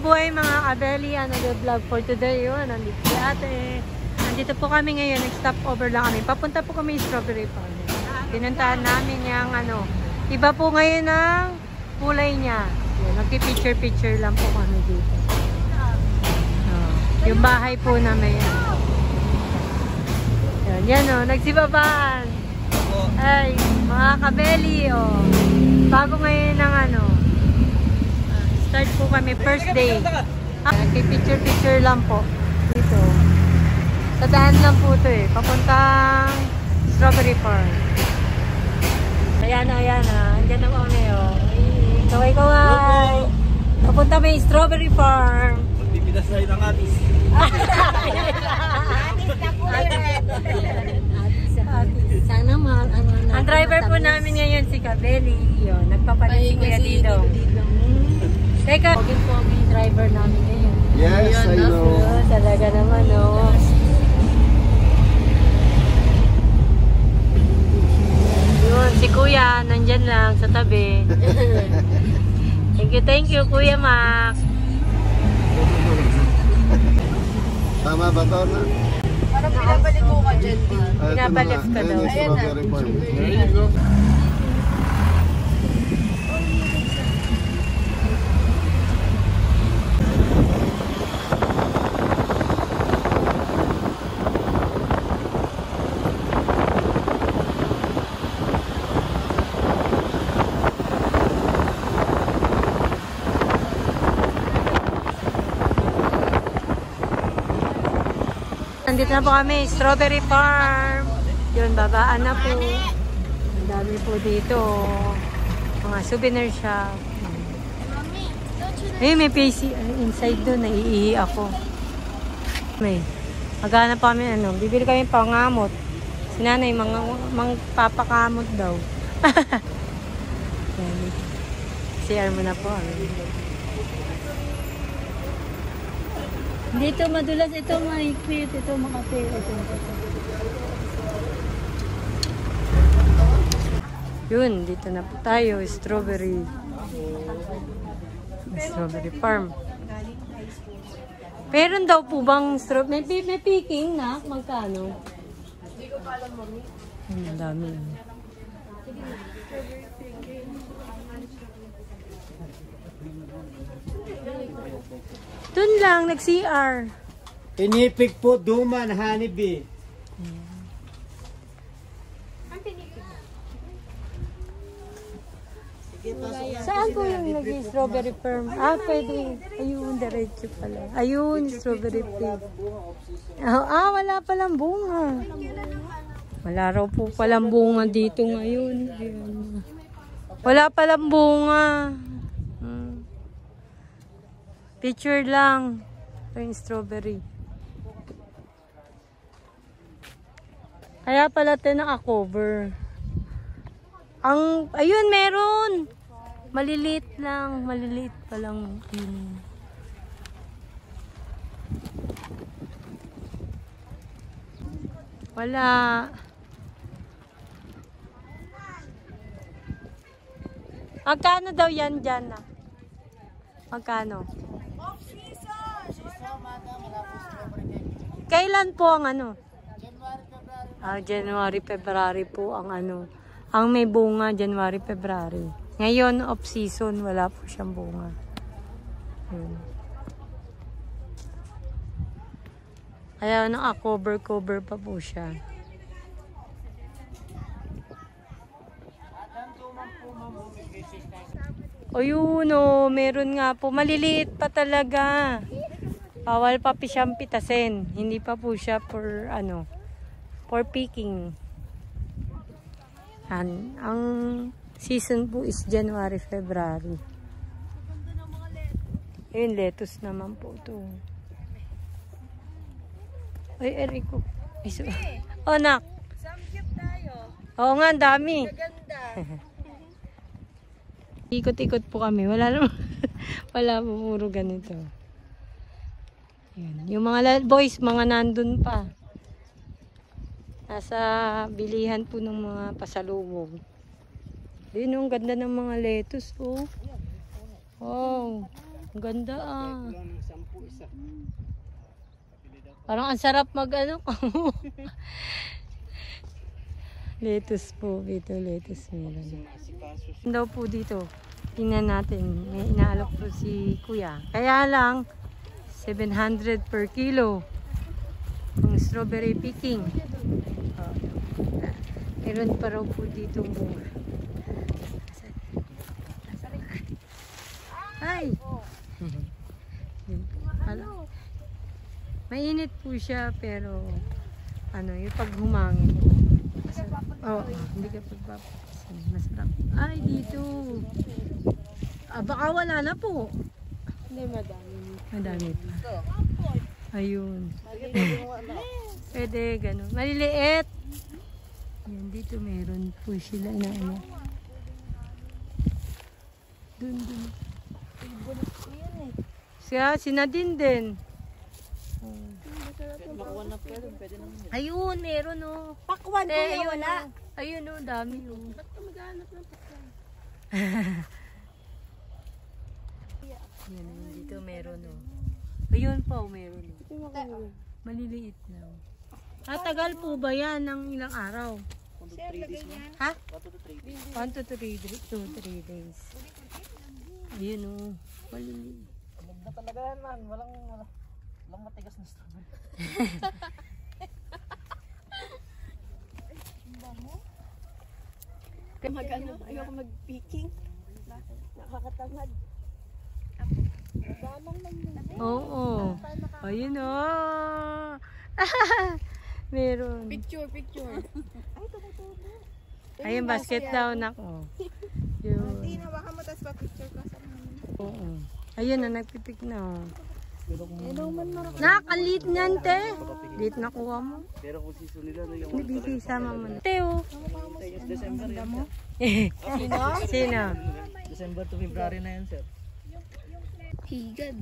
Buhay mga kabeli, vlog for today yun. Nandito si ate. Nandito po kami ngayon, nag-stop over lang kami. Papunta po kami Strawberry Farm. Pinuntahan namin yung iba po ngayon ang kulay niya. Nagki-picture lang po kami dito. Yung bahay po namin yan. Yan nagsibabaan. Ay, mga kabeli bago ngayon ng start po kami, first day. Nagpipicture lang po. Dito. Sa daan lang po ito papuntang Strawberry Farm. Ayan. Andiyan na kami Kaway. Papunta may Strawberry Farm. Magpipilas tayo ng atis. Sana mahal. Ang driver po namin ngayon si Kabeli. Nagpapalit si Kuya Didong. Teka, pogi driver namin ngayon. Yes, I know. Talaga naman, Yun, si Kuya, nandyan lang sa tabi. Thank you, Kuya Max. Tama ba ito na? Parang pinabalik ko ka dyan. Pinabalik ka daw. Ayan na. There you go. Nandito na po kami, Strawberry Farm. Yun, babaan na po. Ang dami po dito. Mga souvenir shop. May PC inside doon. Naiihi ako. Maghanap pa kami, bibili kami pangamot. Si nanay, papakamot daw. CR mo na po. Dito madulas, ito mahigpit, ito makapil, ito. Yun, dito na po tayo, Strawberry Farm. Meron daw po bang strawberry? May picking na? Magkano? Hindi ko pa alam, mami. Ang dami. Doon lang, nag-CR. Pinipig po, duman, honeybee. Saan po yung nag-strawberry farm? Pwede. Ayun, diretso pala. Ayun, strawberry farm. Wala palang bunga. Wala raw po palang bunga dito ngayon. Ayun. Wala palang bunga. Picture lang. Ito yung strawberry. Kaya pala ito naka-cover. Ayun, meron. Maliliit lang. Maliliit pa lang. Wala. Magkano daw yan dyan na? Magkano? Kailan po ang January, February po ang ang may bunga, January, February. Ngayon, off-season, wala po siyang bunga. Kaya naka-cover pa po siya. Ayun meron nga po. Maliliit pa talaga. Bawal pa siyang pitasin. Hindi pa po siya for for picking. Ang season po is January, February. Ayun, lettuce naman po ito. Ay, Eriko. Nak. Samgyup tayo. Oo nga, ang dami. Maganda. Ikot-ikot po kami. Wala po puro ganito. Yan. Yung mga boys, mga nandun pa. Nasa bilihan po ng mga pasalubong. Yun, ang ganda ng mga lettuce, oh. Wow, ang ganda ah. Parang ang sarap mag ano. Lettuce po dito, lettuce meron. Daw po dito, tingnan natin, may inaalok po si Kuya. Kaya lang, 700 per kilo. Kung strawberry picking. Meron pa raw po dito bunga. Ay! Mainit po siya pero ano, yung pag humangin. Oo, hindi ka pagpapasin. Masarap. Ay, dito. Baka wala na po. Hindi, madami. Madami pa. Ayun. Pwede, gano'n. Maliliit. Yan, dito meron po sila na ano. Dun. Siya, si Nadine din. Ayun, meron oh. Pakwan ko ayun, wala. Ayun oh, dami oh. Ba't ka maghanap ng pakwan? Yan, dito meron oh. Ayun pa oh, meron oh. Maliliit lang. Tagal po ba yan ng ilang araw? Sir, lagay niya. Ha? 1 to 3 days. Ayun oh. Maliliit. Maganda talaga yan man. Walang matigas na strawberry. Mag-ano? Ayoko mag-picking. Nakakatamad. Damang lang yun. Oo. Ayun oh. Meron. Picture. Ay, tumutubo. Ayun, basket daw nako. Yun. Hindi, nawakan mo tas pa-picture ka sa mga. Oo. Ayun na, nagpipik na. Hello man marami. Nakakalit niyan, te. Late nakuha mo. Pero kung season nila, yung Hindi sama mo na. Teo. December yan. Sino? December to February na yan, sir. Higad.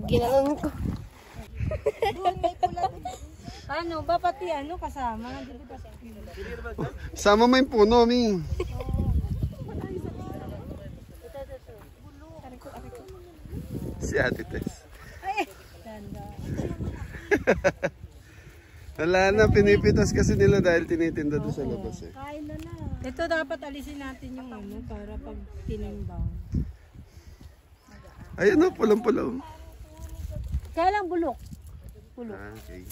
Ginalang ko. Doon may pula. Ano, ba pati ano kasama? Sama mo yung puno, Mi. Si Ate Tess. Ganda. Wala na, pinipitas kasi nila dahil tinitinda doon sa labas eh. Kain na na. Ito dapat alisin natin yung ano para pag tinimbang. Ayun o, pulang-pula o. Kaya lang bulok. Okay.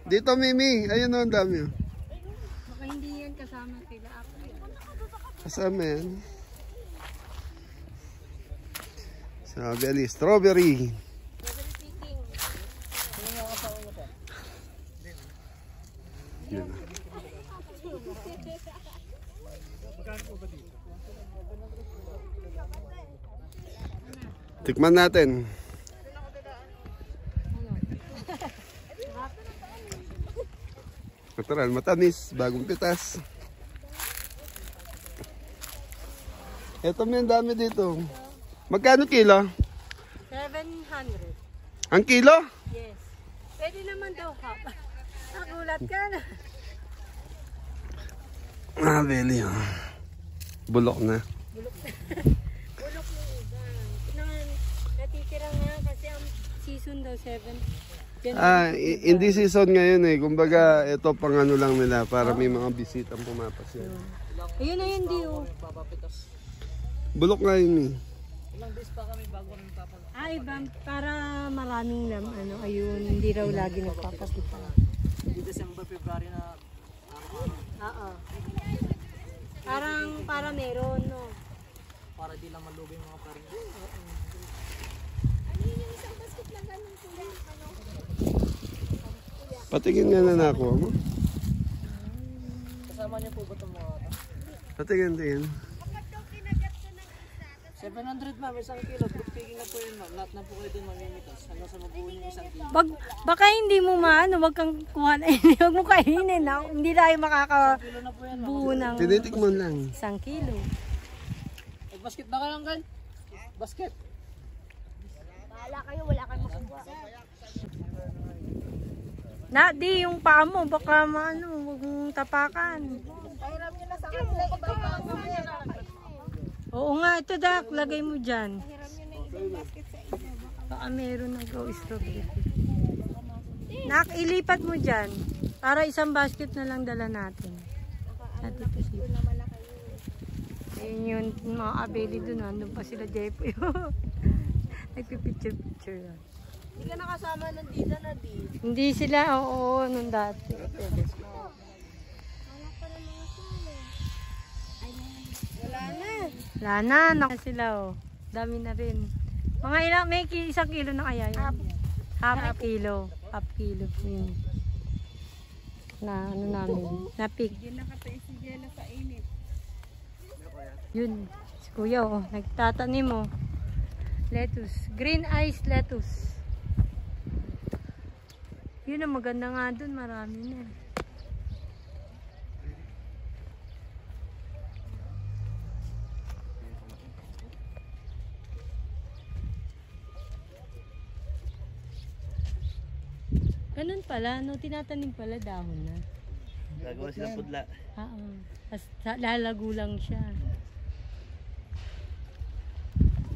Dito, Mimi. Ayun o, ang dami o. Baka hindi yan kasama sila. Kasama yan. Strawberry. Yan. Tikman natin. Natural, matamis, bagong pitas. Eto, may dami dito. Magkano kilo? 700. Ang kilo? Yes. Pwede naman daw half. Nagulat ka na. Beli. Bulok na. Bulok yung iba. Natitira nga kasi ang season daw 7. Hindi season ngayon eh. Kumbaga, ito pang ano lang nila para may mga bisitang pumapasya. Ayun na yun, Dio. Bulok nga yun eh. Ilang days pa kami bago kami papag. Ay, para maraming ano, ayun, hindi raw lagi nagpapatita. Hindi December, February na Oo. Para meron, no? para di lang malugi yung mga paring. Patingin nga na nakuha mo. Kasama niyo po ba itong mga ito? Patingin, tingin. 700 ma'am, isang kilo. Group picking na po yun ma'am. Lahat na po kayo din mamimitas. Hanggang sa mabuo yung isang kilo. Baka hindi mo maano, wag kang kuha na ini, wag mo kainin na. Hindi tayo Kilo na po yan ma'am. makakabuo ng Tinitikman lang. 1 kilo. Basket na ka lang kan? Basket. Bahala kayo, wala kang makuha. Di, yung paa mo, baka maano, huwag mong tapakan. Pahiram nyo na sa kanila. Ibang Oo nga, ito Dak, lagay mo dyan. Pahiram nyo na yung ibang basket sa inyo. Baka meron na go strawberry. Nak, ilipat mo dyan. Para isang basket na lang dala natin. At ito siya. Ayun yung mga abeli dun. Nandun pa sila Jepo. Nagpipicture-picture lang. Hindi ka nakasama ng Dida na di. Hindi sila, oo, nung dati. Wala na. Wala na, naka sila, oh. Dami na rin. Mga ilang, may isang kilo na kaya yun. Half kilo. Half kilo po yun. Na, ano namin, na pick. Hindi nakatayo si Jella sa init. Yun, si Kuya, oh, nagtatanim, oh. Lettuce. Green ice lettuce. Yun ang maganda nga dun, marami na. Ganun pala, no? Tinatanim pala dahon na. Gagawa silang pudla. Oo. Tapos lalago lang siya.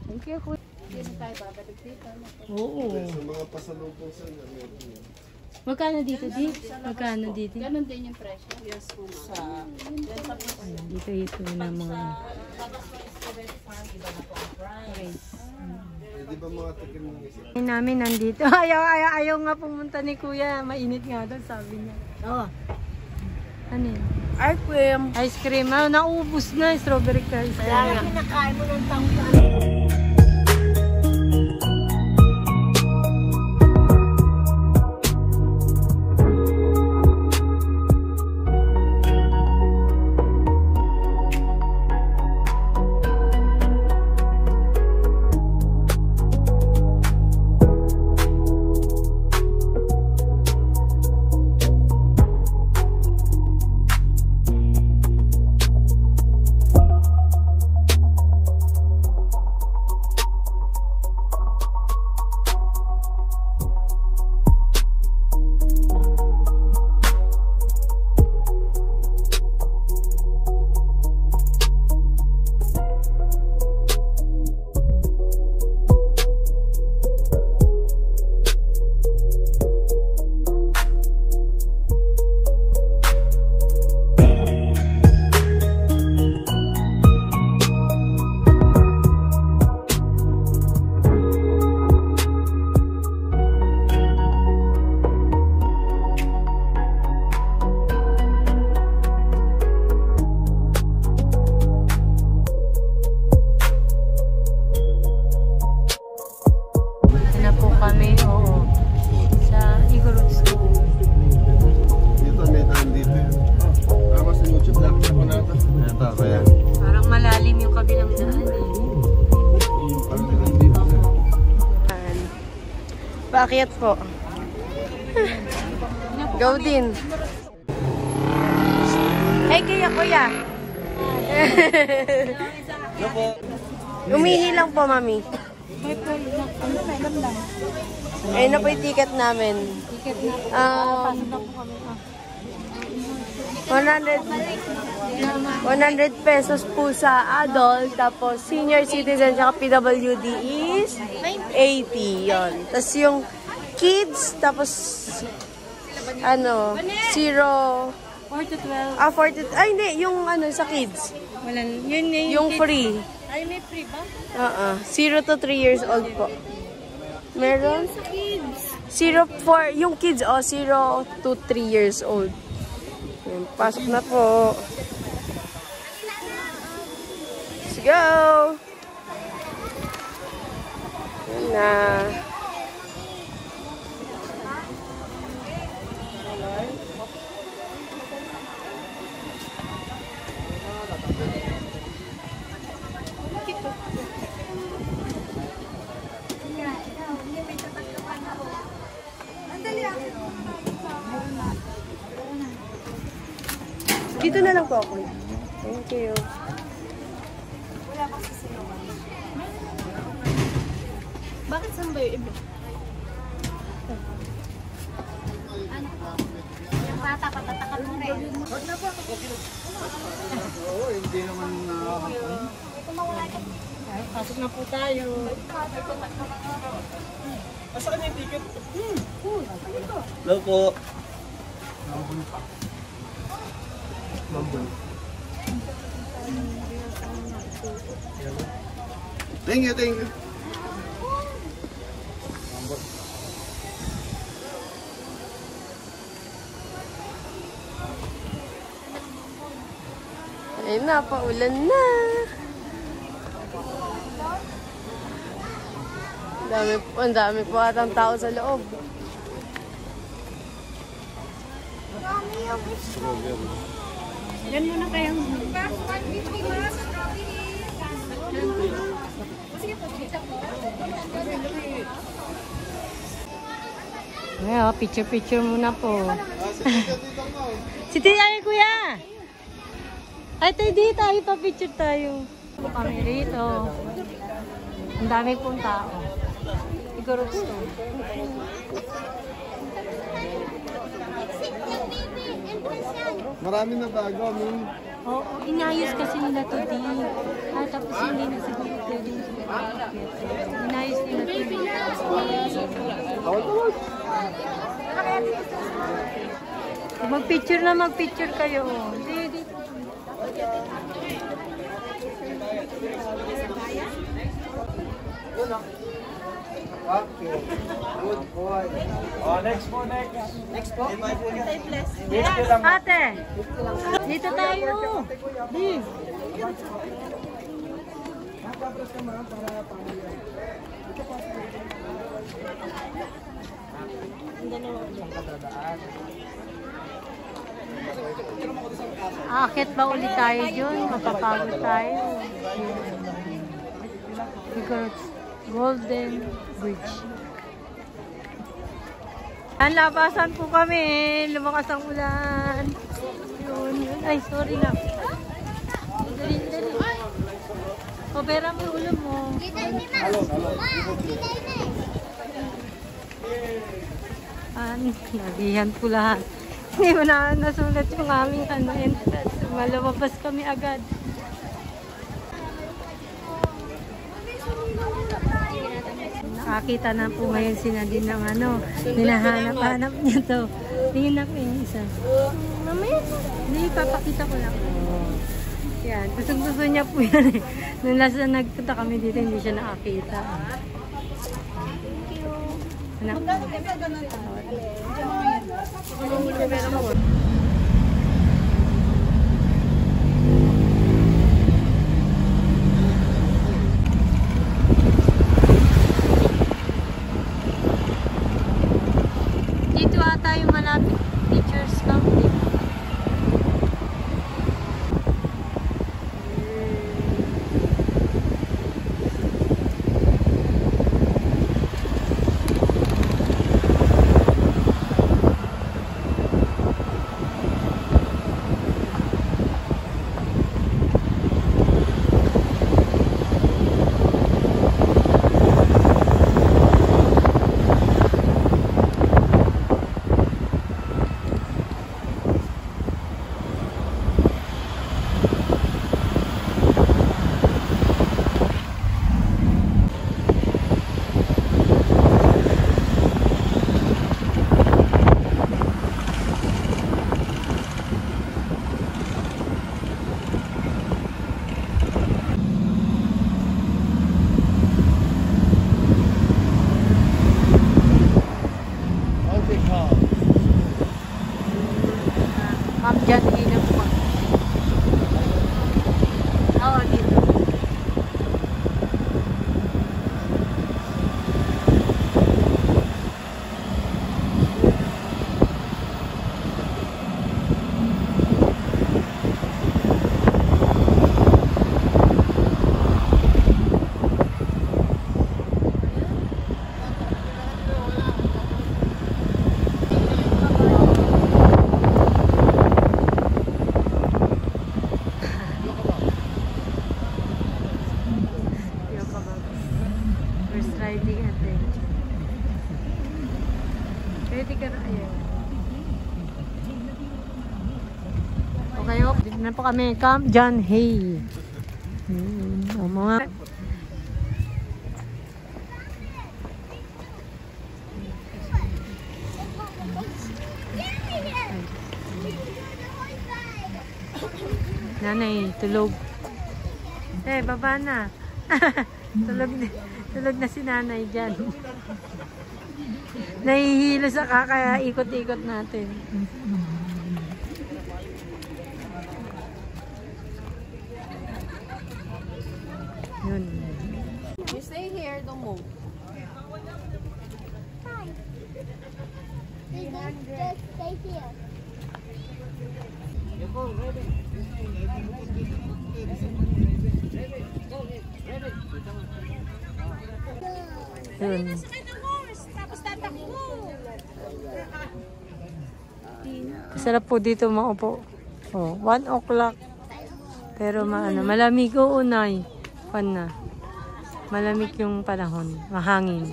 Thank you, Kuya. Hindi na tayo babalik dito. Oo. Sa mga pasalubong sa meron. Magkano dito, Di? Magkano dito? Ganun din yung presyo. Yes, po sa... Ayan, dito ito na mga rice. Di ba mga tikim ng isa? Namin nandito. Ayaw nga pumunta ni Kuya. Mainit nga doon, sabi niya. Oo. Ano yun? Ice cream. Ice cream. Ah, naubos na yung strawberry ice cream. Kaya pinakain mo ng taong. Paakyat po. Go din. Hey, kuya. Umihi lang po, mami. Ayun na po yung ticket namin. 100 pesos po sa adult, tapos senior citizen at PWD is 80 yon. Tapos yung kids, tapos ano, 0 4 to 12. 4 to, ay hindi, yung ano sa kids. Wala, yun na Yung free. Ay, may free ba? 0 to 3 years old po. Meron? Sa kids. 0 yung kids, 0 to 3 years old. Yan, pasok na po. Let's go! Yan na. Dito na lang po ako. Thank you. Bakit saan ba yung iba? Yung bata, patatakan mo rin. Oo, hindi naman Ay, pasok na po tayo. Asa kanya yung ticket? Hello po. Thank you, thank you. Ayun na, paulan na. Ang dami po atang tao sa loob. Yan muna kayang... Ay, oh, picture muna po. Si Tita, kuya! Ay, tayo dito, tayo pa picture tayo. Kami rito. Ang dami pong tao. Siguro gusto. Marami na bago, no? Oo, inayos kasi nila to di. Tapos hindi na siguro pwedeng inayos nila to di. Magpicture kayo. Hindi. Okay. Good boy. Oh, next po. Next po. Ate, dito tayo. Di. Akit ba ulit tayo dyan? Mapapagod tayo. Because Golden Bridge. Ang labasan po kami. Lumakas ang ulan. Yun. Ay, sorry na. Dali. Pabera mo yung ulo mo. Nagihan po lahat. Hindi mo na nasulat yung aming entrance. Malabas kami agad. Nakakita na po ngayon si Nadine ng hinahanap-hanap niya to. Tingin na po yung isa. Mamaya. Hindi, papakita ko lang. Yan, gusto niya po yan eh. Nung last na nagpunta kami dito, hindi siya nakakita. Anak. Dito ata yung malapit teachers camping. Diyan, hindi na po. Oo, dito. Riding attention. Pwede ka na, ayan. Ano po kami? Camp John Hay. O mga... Nanay, tulog. Baba na. Tulog na si nanay dyan. Nahihilo sa kaya ikot-ikot natin. Yun. You stay here, don't move. Just stay here. Yun. Tapos tatakbo. Masarap po dito maupo. 1 o'clock. Pero malamig uunay. Na. Malamig yung panahon. Mahangin.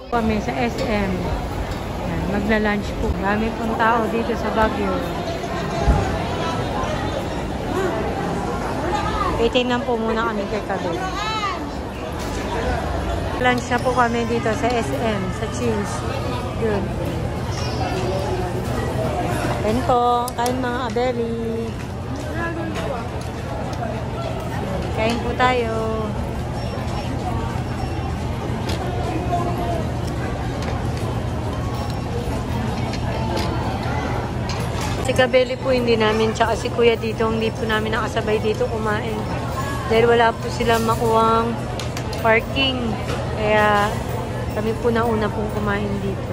Kami sa SM. Yan, magla-lunch po. Dami pong tao dito sa Baguio. Titingnan po muna kami kay Kabel. Lunch na po kami dito sa SM, sa Cheers. Yun. Kain po. Kain mga abeli. Kain po tayo. Si Kabeli po hindi namin, tsaka si Kuya dito, hindi po namin nakasabay dito kumain. Dahil wala po silang makuwang parking. Kaya kami po nauna pong kumain dito.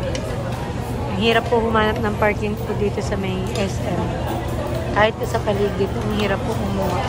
Ang hirap po humanap ng parking po dito sa may SM. Kahit sa paligid, ang hirap po kumuha.